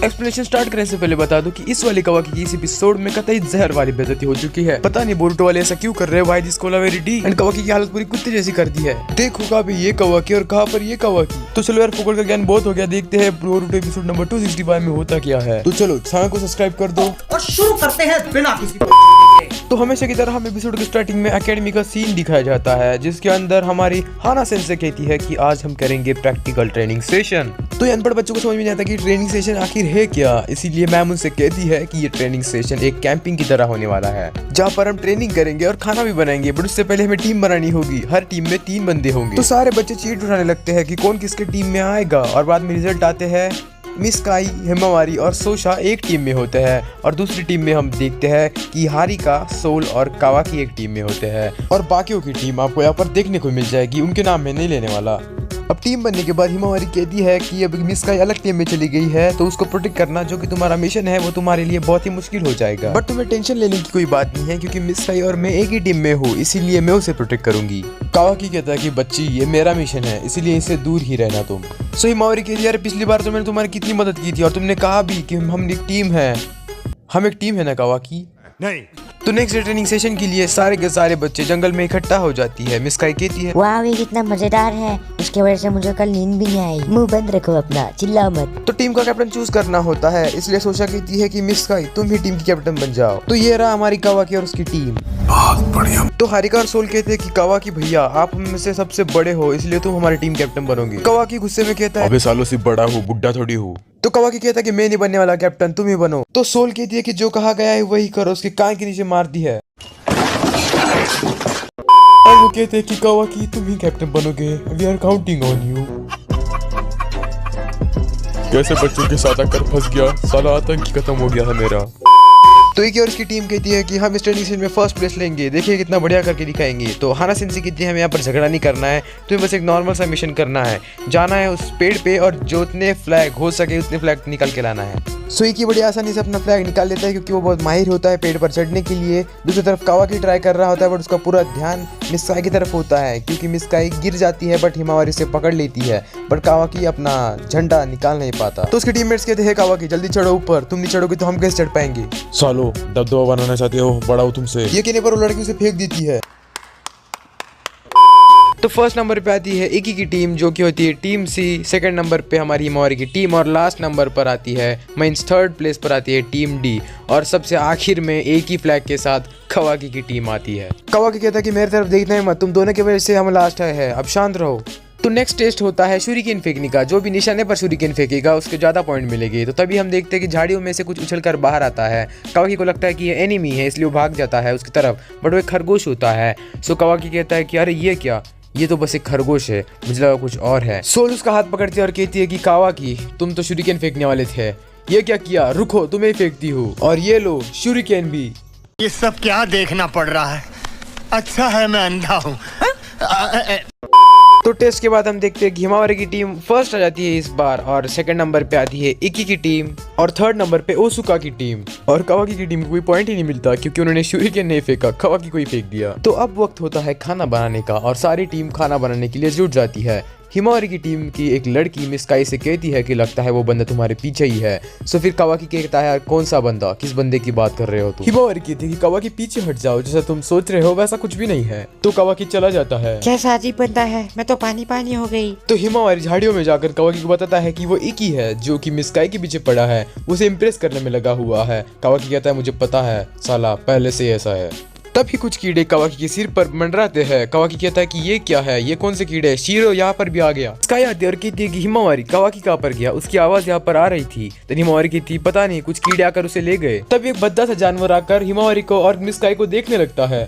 Explanation start करने से पहले बता दूं कि इस वाली कवाकी की इस एपिसोड में कतई जहर वाली बेइज्जती हो चुकी है। पता नहीं बोरुटो वाले ऐसा क्यों कर रहे हैं। Why this Kolaveri Di and कवाकी की हालत पूरी कुत्ते जैसी कर दी है। देखो कहाँ पे ये कवाकी और कहाँ पर ये कवाकी। तो चलो यार, फोकट का ज्ञान बहुत हो गया, देखते हैं बोरुटो एपिसोड नंबर 265 में होता क्या है। तो चलो चैनल को सब्सक्राइब कर दो और शुरू करते हैं बिना किसी तो हमेशा की तरह हम एपिसोड की स्टार्टिंग में एकेडमी का सीन दिखाया जाता है, जिसके अंदर हमारी हाना सेंसे कहती है कि आज हम करेंगे प्रैक्टिकल ट्रेनिंग सेशन। तो ये अनपढ़ बच्चों को समझ में नहीं आता कि ट्रेनिंग सेशन आखिर है क्या, इसीलिए मैम उनसे कहती है कि ये ट्रेनिंग सेशन एक कैंपिंग की तरह होने वाला है, जहाँ पर हम ट्रेनिंग करेंगे और खाना भी बनाएंगे। बट उससे पहले हमें टीम बनानी होगी, हर टीम में 3 बंदे होंगे। तो सारे बच्चे चीट उठाने लगते हैं कि कौन किसके टीम में आएगा, और बाद में रिजल्ट आते हैं मिस काई, हिमावारी और सोशा एक टीम में होते हैं, और दूसरी टीम में हम देखते हैं कि हारिका, सोल और कावाकी एक टीम में होते हैं, और बाकियों की टीम आपको यहाँ पर देखने को मिल जाएगी। उनके नाम मैं नहीं लेने वाला। अब टीम बनने के बाद हिमावारी कहती है कि अब मिस काई अलग टीम में चली गई है, तो उसको प्रोटेक्ट करना जो कि तुम्हारा मिशन है वो तुम्हारे लिए बहुत ही मुश्किल हो जाएगा। बट तुम्हें टेंशन लेने की कोई बात नहीं है, क्योंकि मिस काई और मैं एक ही टीम में हूँ, इसीलिए मैं उसे प्रोटेक्ट करूंगी। कावाकी कहता है कि बच्ची ये मेरा मिशन है, इसीलिए इससे दूर ही रहना तुम। सो हिमावारी कहती है यार, पिछली बार तो मैंने तुम्हारी कितनी मदद की थी और तुमने कहा भी कि हम एक टीम है। हम एक टीम है ना कावाकी? नहीं। तो नेक्स्ट ट्रेनिंग सेशन के लिए सारे के सारे बच्चे जंगल में इकट्ठा हो जाती है। मिस काई कहती है वाह ये कितना मजेदार है, इसकी वजह से मुझे कल नींद भी नहीं आई। मुंह बंद रखो अपना, चिल्लाओ मत। तो टीम का कैप्टन चूज करना होता है, इसलिए सोशा कहती है कि मिस काई तुम ही टीम की कैप्टन बन जाओ। तो ये रहा हमारी कावाकी और उसकी टीम। बहुत बढ़िया। तो हारिका और सोल कहते हैं कि कावाकी भैया आप हम में से सबसे बड़े हो, इसलिए तुम हमारी टीम कैप्टन बनोगे। कावाकी गुस्से में कहता है अबे सालों से बड़ा हूँ, बुड्ढा थोड़ी हूँ। तो कावाकी कहता है कि मैं नहीं बनने वाला कैप्टन, तुम ही बनो। तो सोल कहती है कि जो कहा गया है वही करो, उसके कान के नीचे मार दी है। और वो कहते हैं कि कावाकी तुम ही कैप्टन बनोगे, we are counting on you. कैसे बच्चों के साथ आकर फंस गया, साला आतंक ही खत्म हो गया है मेरा। तो एक और उसकी टीम कहती है कि हम इस ट्रेनिंग सेशन में फर्स्ट प्लेस लेंगे, देखिए कितना बढ़िया करके दिखाएंगे। तो हाना सेंसे कहती है हमें यहाँ पर झगड़ा नहीं करना है, तुम्हें बस एक नॉर्मल सा मिशन करना है, जाना है उस पेड़ पे और जितने फ्लैग हो सके उतने फ्लैग निकाल के लाना है। सुईकी बड़ी आसानी से अपना फ्लैग निकाल लेता है, क्योंकि वो बहुत माहिर होता है पेड़ पर चढ़ने के लिए। दूसरी तरफ कावाकी ट्राई कर रहा होता है, बट उसका पूरा ध्यान मिस काई की तरफ होता है, क्योंकि मिस काई गिर जाती है बट हिमावारी से पकड़ लेती है, बट कावाकी अपना झंडा निकाल नहीं पाता। तो उसके टीममेट्स कहते हैं कावाकी जल्दी चढ़ो ऊपर, तुम नहीं चढ़ोगे तो हम कैसे चढ़ पाएंगे। सालो दबदबा बनाना चाहते हो, बड़ा हूँ तुमसे। ये कहने पर वो लड़की उसे फेंक देती है। तो फर्स्ट नंबर पे आती है एकी की टीम, जो कि होती है टीम सी। सेकंड नंबर पे हमारी हिमावारी की टीम, और लास्ट नंबर पर आती है मींस थर्ड प्लेस पर आती है टीम डी, और सबसे आखिर में एक ही फ्लैग के साथ कावाकी की टीम आती है। कावाकी कहता है कि मेरी तरफ देखना है मत, तुम दोनों की वजह से हम लास्ट आए हैं, अब शांत रहो। तो नेक्स्ट टेस्ट होता है शूरिकेन फेंकने का, जो भी निशाने पर शूरिकेन फेंकेगा उसके ज्यादा पॉइंट मिलेंगे। तो तभी हम देखते हैं कि झाड़ियों में से कुछ उछलकर बाहर आता है। कावाकी को लगता है कि ये एनिमी है, इसलिए वो भाग जाता है उसकी तरफ, बट वो एक खरगोश होता है। सो कावाकी कहता है कि अरे ये क्या, ये तो बस एक खरगोश है, मुझे लगा कुछ और है। सोल उसका हाथ पकड़ती है और कहती है कि कावाकी तुम तो शूरिकेन फेंकने वाले थे, ये क्या किया, रुको तुम्हें फेंकती हूँ, और ये लो शूरिकेन भी। ये सब क्या देखना पड़ रहा है, अच्छा है मैं अंधा हूँ। तो टेस्ट के बाद हम देखते हैं कि हिमावारी की टीम फर्स्ट आ जाती है इस बार, और सेकंड नंबर पे आती है इकी की टीम, और थर्ड नंबर पे ओसुका की टीम। और कावाकी की टीम को कोई पॉइंट ही नहीं मिलता, क्योंकि उन्होंने शूरिकेन नहीं फेंका, कावाकी को ही फेंक दिया। तो अब वक्त होता है खाना बनाने का, और सारी टीम खाना बनाने के लिए जुट जाती है। हिमावारी की टीम की एक लड़की मिस काई से कहती है कि लगता है वो बंदा तुम्हारे पीछे ही है। सो फिर कावाकी कहता है कौन सा बंदा, किस बंदे की बात कर रहे हो तुम। हिमावारी कहती है कि कावाकी पीछे हट जाओ, जैसा तुम सोच रहे हो वैसा कुछ भी नहीं है। तो कावाकी चला जाता है। कैसा अजीब बंदा है, मैं तो पानी पानी हो गई। तो हिमावारी झाड़ियों में जाकर कावाकी को बताता है कि वो एक ही है जो कि मिस काई के पीछे पड़ा है, उसे इम्प्रेस करने में लगा हुआ है। कावाकी कहता है मुझे पता है साला, पहले से ऐसा है। तभी कुछ कीड़े कावाकी के सिर पर मंडराते हैं। कावाकी कहता है कि ये क्या है, ये कौन से कीड़े, शीरो यहाँ पर भी आ गया। स्काई आती है और कहती है कि हिमावारी कावाकी कहाँ पर गया, उसकी आवाज यहाँ पर आ रही थी। तो हिमावारी की थी पता नहीं, कुछ कीड़े आकर उसे ले गए। तब एक भद्दा सा जानवर आकर हिमावारी को और मिस काई को देखने लगता है।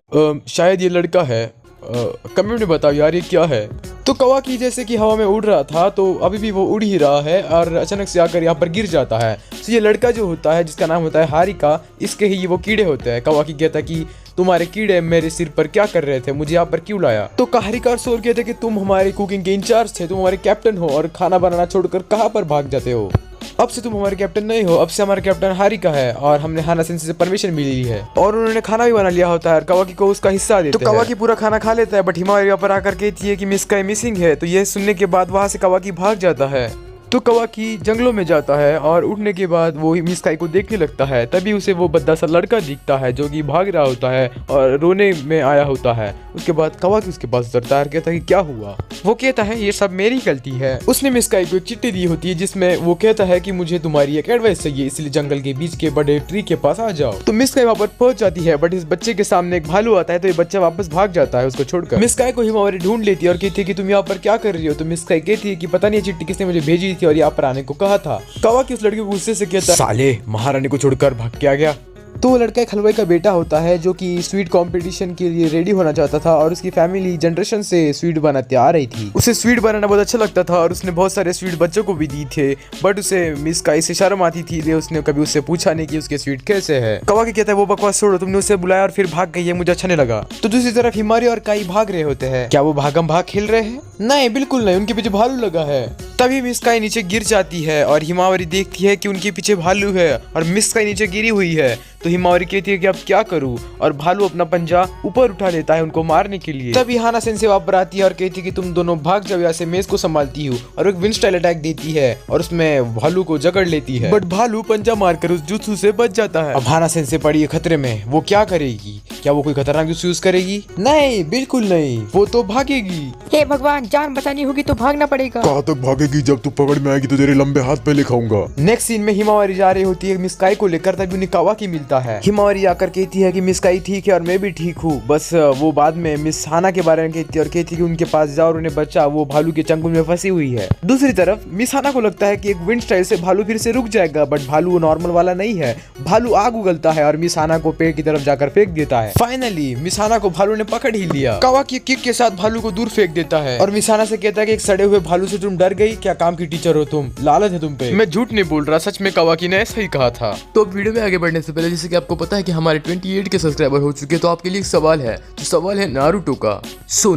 शायद ये लड़का है, कमेंट में बताओ यार ये क्या है। तो कावाकी जैसे कि हवा में उड़ रहा था, तो अभी भी वो उड़ ही रहा है, और अचानक से आकर यहाँ पर गिर जाता है। तो ये लड़का जो होता है, जिसका नाम होता है हारिका, इसके ही वो कीड़े होते हैं। कावाकी कहता है कि तुम्हारे कीड़े मेरे सिर पर क्या कर रहे थे, मुझे यहाँ पर क्यों लाया। तो हारिका और सोल कहते कि तुम हमारी कुकिंग के इंचार्ज थे, तुम हमारे कैप्टन हो, और खाना बनाना छोड़कर कहाँ पर भाग जाते हो। अब से तुम हमारे कैप्टन नहीं हो, अब से हमारा कैप्टन हारिका है, और हमने हाना सेंसे से परमिशन भी ली है, और उन्होंने खाना भी बना लिया होता है, कावाकी को उसका हिस्सा देते हैं। तो कावाकी पूरा खाना खा लेता है, बट हिमावारी यहाँ पर आकर कहती है कि मिस काई मिसिंग है। तो ये सुनने के बाद वहाँ से कावाकी भाग जाता है। तो कवाकी जंगलों में जाता है और उठने के बाद वो मिस्काई को देखने लगता है। तभी उसे वो बद्दा सा लड़का दिखता है जो कि भाग रहा होता है और रोने में आया होता है। उसके बाद कवाकी उसके पास उतरता है, कहता है कि क्या हुआ। वो कहता है ये सब मेरी गलती है। उसने मिस्काई को एक चिट्ठी दी होती है जिसमें वो कहता है कि मुझे तुम्हारी एक एडवाइस चाहिए, इसलिए जंगल के बीच के बड़े ट्री के पास आ जाओ। तो मिस्काई वहाँ पर पहुंच जाती है, बट इस बच्चे के सामने एक भालू आता है तो ये बच्चा वापस भाग जाता है उसको छोड़कर। मिस्काई को हिमावरी ढूंढ लेती है और कहती है कि तुम यहाँ पर क्या कर रही हो। तो मिस्काई कहती है कि पता नहीं चिट्ठी किसने मुझे भेजी थी और यहाँ पर आने को कहा था। कवाकी उस लड़के को गुस्से से कहता है साले महारानी को छोड़कर भाग के आ गया। तो वो लड़का एक हलवाई का बेटा होता है जो कि स्वीट कंपटीशन के लिए रेडी होना चाहता था और उसकी फैमिली जनरेशन से स्वीट बनाते आ रही थी। उसे स्वीट बनाना बहुत अच्छा लगता था और उसने बहुत सारे स्वीट बच्चों को भी दी थे, बट उसे मिस काई से शर्म आती थी, इसलिए उसने कभी उससे पूछा नहीं कि उसके स्वीट कैसे है। कवाकी कहता है वो बकवास छोड़ो, तुमने उसे बुलाया और फिर भाग गई है, मुझे अच्छा नहीं लगा। तो दूसरी तरफ हिमारी और काई भाग रहे होते हैं। क्या वो भागम भाग खेल रहे हैं? नहीं, बिल्कुल नहीं, उनके पीछे भालू लगा है। तभी मिस काई नीचे गिर जाती है और हिमावरी देखती है कि उनके पीछे भालू है और मिस काई नीचे गिरी हुई है। तो हिमावरी कहती है कि अब क्या करूं, और भालू अपना पंजा ऊपर उठा लेता है उनको मारने के लिए। तभी हाना सेंसे वापस आती है और कहती है कि तुम दोनों भाग जाओ, यहाँ से मैं इसको संभालती हूँ, और एक विंड स्टाइल अटैक देती है और उसमें भालू को जकड़ लेती है, बट भालू पंजा मारकर उस जुत्सु से बच जाता है। अब हाना सेंसे पड़ी है खतरे में, वो क्या करेगी? क्या वो कोई खतरनाक जुत्सु यूज करेगी? नहीं, बिल्कुल नहीं, वो तो भागेगी। हे भगवान, जान बचानी होगी तो भागना पड़ेगा। कहाँ तक भागेगी? जब तू पकड़ में आएगी तो तेरे लंबे हाथ पे लिखाऊंगा। नेक्स्ट सीन में हिमावरी जा रही होती है मिस्काई को लेकर, तभी उन्हें कवाकी मिलता है। हिमावरी आकर कहती है कि मिस्काई ठीक है और मैं भी ठीक हूँ, बस वो बाद में मिस हाना के बारे में कहती है और कहती है कि उनके पास जाओ और उन्हें बचा, वो भालू के चंगुल में फंसी हुई है। दूसरी तरफ मिस हाना को लगता है कि एक विंड स्टाइल से भालू फिर से रुक जाएगा, बट भालू नॉर्मल वाला नहीं है। भालू आग उगलता है और मिस हाना को पेड़ की तरफ जाकर फेंक देता है। फाइनली मिस हाना को भालू ने पकड़ ही लिया। कवाकी किक के साथ भालू को दूर फेंक देता है और मिस हाना से कहता है कि एक सड़े हुए भालू से तुम डर गई? क्या काम की टीचर हो तुम, लालच है तुम पे। मैं झूठ नहीं बोल रहा, सच में कवाकी ने ऐसा ही कहा था। तो वीडियो में आगे बढ़ने से पहले जैसे कि आपको पता है कि हमारे 28 के सब्सक्राइबर हो चुके हैं, तो आपके लिए एक सवाल है, जो सवाल है नारुतो का।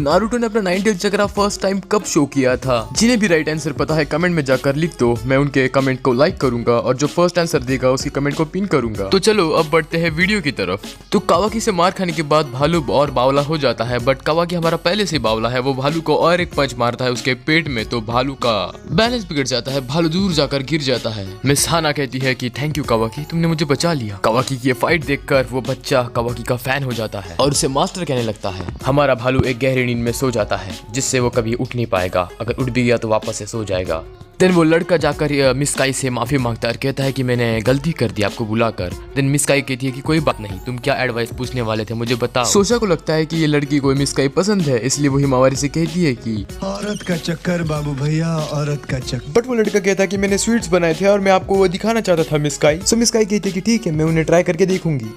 नारुतो ने अपना 9 टेल चक्रा फर्स्ट टाइम कब शो किया था? जिन्हें भी राइट आंसर पता है कमेंट में जाकर लिख दो, मैं उनके कमेंट को लाइक करूंगा और जो फर्स्ट आंसर देगा उसकी कमेंट को पिन करूंगा। तो चलो अब बढ़ते हैं वीडियो की तरफ। तो कवाकी से मार खाने के बाद भालू और बावला हो जाता है, बट कवाकी हमारा पहले से बावला है, वो भालू को और एक पंच मारता है उसके पेट में, तो भालू का बैलेंस बिगड़ जाता है, भालू दूर जाकर गिर जाता है। मिस हाना कहती है कि थैंक यू कवाकी, तुमने मुझे बचा लिया। कवाकी की ये फाइट देखकर वो बच्चा कवाकी का फैन हो जाता है और उसे मास्टर कहने लगता है। हमारा भालू एक गहरी नींद में सो जाता है जिससे वो कभी उठ नहीं पाएगा, अगर उठ भी गया तो वापस से सो जाएगा। देन वो लड़का जाकर मिस काई से माफी मांगता है और कहता है कि मैंने गलती कर दी आपको बुलाकर। देन मिस काई कहती है कि कोई बात नहीं, तुम क्या एडवाइस पूछने वाले थे मुझे बताओ। सोशा को लगता है कि ये लड़की को मिस काई पसंद है, इसलिए वो हिमावरी से कहती है कि औरत का चक्कर बाबू भैया, औरत का चक्कर। बट वो लड़का कहता है कि मैंने स्वीट्स बनाए थे और मैं आपको वो दिखाना चाहता था मिस काई। सो मिस काई कहती है कि ठीक है, मैं उन्हें ट्राई करके देखूंगी।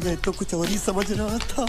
मैं तो कुछ और ही समझ रहा था।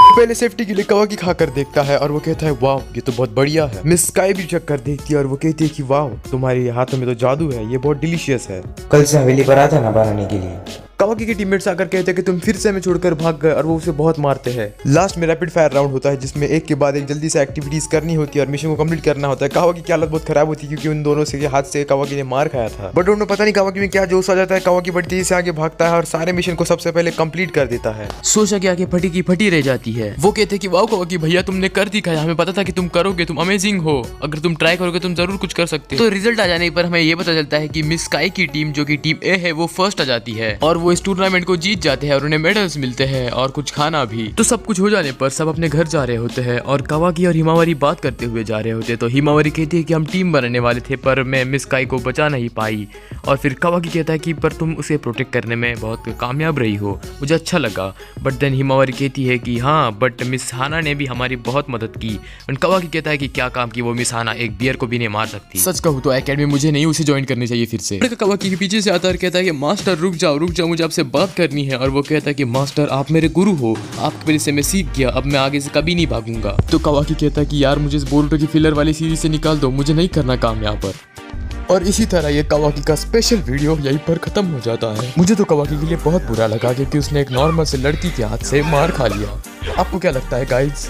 पहले सेफ्टी के लिए कवाकी खाकर देखता है और वो कहता है वाह ये तो बहुत बढ़िया है। मिस काई भी चेक कर देखती है और वो कहती है कि वाह तुम्हारे हाथों में तो जादू है, ये बहुत डिलीशियस है। कल से हवेली पर आता ना बनाने के लिए। कवाकी के टीममेट्स आकर कहते हैं कि तुम फिर से हमें छोड़कर भाग गए और वो उसे बहुत मारते हैं। लास्ट में रैपिड फायर राउंड होता है जिसमें एक के बाद एक जल्दी से एक्टिविटीज करनी होती है और मिशन को कंप्लीट करना होता है। कवाकी की हालत बहुत खराब होती है क्योंकि उन दोनों से हाथ से कवाकी ने मार खाया था, बट उन्हें पता नहीं कवाकी में क्या जोश आ जाता है। कवाकी बड़ी तेजी से आगे भागता है और सारे मिशन को सबसे पहले कंप्लीट कर देता है। सोचा कि आगे फटी की फटी रह जाती है। वो कहते हैं कि वाह कवाकी भैया तुमने कर दिखाया, हमें पता था कि तुम करोगे, तुम अमेजिंग हो, अगर तुम ट्राई करोगे तुम जरूर कुछ कर सकते हो। तो रिजल्ट आ जाने पर हमें ये पता चलता है कि मिस काई की टीम जो कि टीम ए है वो फर्स्ट आ जाती है और वो इस टूर्नामेंट को जीत जाते हैं और उन्हें मेडल्स मिलते हैं और कुछ खाना भी। तो सब कुछ हो जाने पर सब अपने घर जा रहे होते हैं और कवाकी और हिमावरी बात करते हुए जा रहे होते हैं। तो हिमावरी कहती है कि हम टीम बनाने वाले थे पर मैं मिस काई को बचा नहीं पाई, और फिर कवाकी कहता है कि पर तुम उसे प्रोटेक्ट करने में बहुत कामयाब रही हो, मुझे अच्छा लगा। बट देन हिमावरी कहती है कि हाँ बट मिस हाना ने भी हमारी बहुत मदद की। कवाकी कहता है कि क्या काम की, वो मिस हाना एक बियर को भी नहीं मार सकती। सच कहूँ तो एकेडमी मुझे नहीं, उसे ज्वाइन करनी चाहिए फिर से। कवाकी के पीछे से आता है और कहता है कि मास्टर रुक जाओ मुझे आपसे बात करनी है, और वो कहता है कि मास्टर आप मेरे गुरु हो, आपकी वजह से मैं सीख गया, अब मैं आगे से कभी नहीं भागूंगा। तो कवाकी कहता है कि यार मुझे इस बोरुतो की फिलर वाली सीरीज से निकाल दो, मुझे नहीं करना काम यहाँ पर। और इसी तरह ये कवाकी का स्पेशल वीडियो यहीं पर खत्म हो जाता है। मुझे तो कवाकी के लिए बहुत बुरा लगा क्योंकि उसने एक नॉर्मल से लड़की के हाथ से मार खा लिया। आपको क्या लगता है गाइज?